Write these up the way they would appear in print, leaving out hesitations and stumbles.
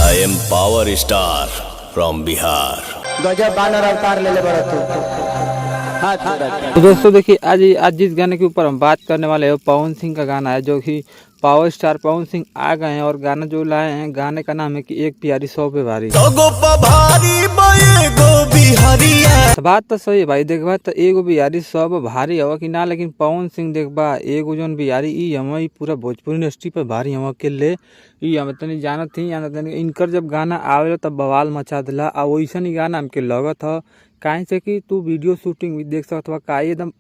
I am power star from Bihar. गजब बानर अवतार ले बड़ा तू। तो दोस्तों देखिए आज जिस गाने के ऊपर हम बात करने वाले हैं पवन सिंह का गाना है, जो कि पावर स्टार पवन सिंह आ गए हैं और गाना जो लाए हैं, गाने का नाम है कि एक प्यारी 100 पे भारी। बात तो सही है भाई, देखबा तो एगो बिहारी 100 पे भारी हवा कि ना, लेकिन पवन सिंह देखबा एगो जौन बिहारी ई हम पूरा भोजपुरी इंडस्ट्री पे भारी हवा के ले ई हम तनी जानत ही इनकर जब गाना आवेला तब बवाल मचा दिला। आ वैसन ही गाना हमके लगत ह काहे से कि तू वीडियो शूटिंग भी देख सकत बा, का एकदम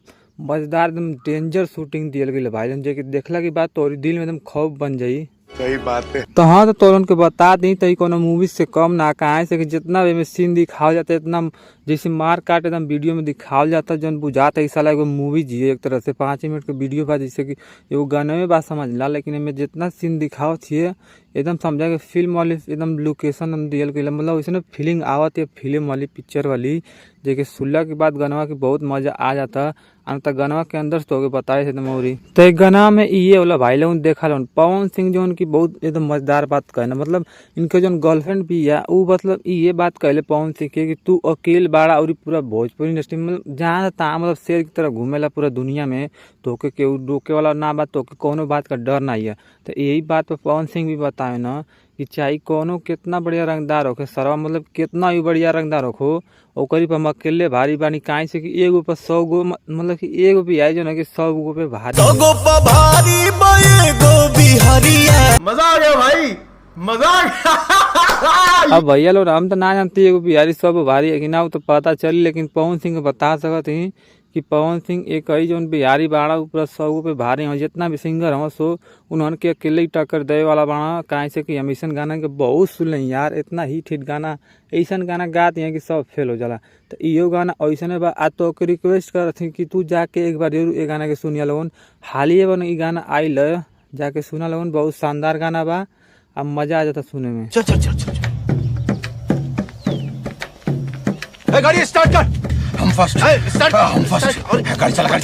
मजेदार एकदम डेंजर शूटिंग दियल गई भाई, जो कि देखला के बाद तोरी दिल में एकदम खौफ बन जाई। सही बात है। तो हाँ, तो तोरन के बता दी तो कोनो मूवी से कम ना, कहा से कि जितना भी सीन दिखाओ जाता है इतना जैसे मार काट एकदम वीडियो में दिखाओ जाता है, जौन बुझाता है साला एगो मूवी जी एक तरह से 5 मिनट के वीडियो बा, जैसे कि एगो गाने में बात समझ ला, लेकिन इनमें जितना सीन दिखाओ छिए एकदम समझा कि फिल्म वाली एकदम लोकेशन हम दियल गई, मतलब वैसे फीलिंग आवत है फिल्म वाली पिक्चर वाली, जो कि सुनला के बाद गनवा के बहुत मजा आ जाता। तो गनवा के अंदर से तो बताए थे मौरी तो एक गाना में ये वाला भाई लोग देखा लो पवन सिंह जो उनकी बहुत एकदम मजेदार बात कहना, मतलब इनके जो गर्लफ्रेंड भी है वो मतलब ये बात कहले पवन सिंह के कि तू अकेले बाड़ा और पूरा भोजपुरी इंडस्ट्री में जहाँ तहाँ मतलब शेर की तरह घूमेला पूरा दुनिया में, तोके केहू रोके वाला ना बात, तोके कोनो बात का डर नहीं है। तो यही बात पर पवन सिंह भी बताए ना कि चाहे कोनो कितना बढ़िया रंगदार होके सरवा, मतलब कितना भी बढ़िया रंगदार हो ओकरी पर हम अकेले भारी बानी, काहे से कि एगो पर 100 गो, मतलब कि एगो भी आई जो ना कि 100 गो पे भारी। मजा आ गया भाई, मजा आ गया। अब भैया लोग हम तो ना जानते एगो बिहारी 100 पे भारी है कि ना, वो तो पता चली, लेकिन पवन सिंह बता सकत ही कि पवन सिंह एक ही जो बिहारी बाड़ा पूरा 100 पे भारी हो, जितना भी सिंगर हो सो उन्होंने के अकेले ही टक्कर दे वाला बाड़ा, काहे से कि हम ऐसा गाना के बहुत सुन यार, इतना हिट गाना ऐसा गाना गाते हैं कि सब फेल हो जाला। तो इहो गाना ऐसा बा, आ तो रिक्वेस्ट करत थी कि तू जाके एक बार जरूर ये गाना के सुनिया लोगन, हाल ही बन ये गाना आइल जाके सुना लोगन, बहुत शानदार गाना बा, अब मजा आ जाता सुने में। चल चल चल चल गाड़ी स्टार्ट कर, हम फर्स्ट, स्टार्ट, हम फर्स्ट, गाड़ी चला।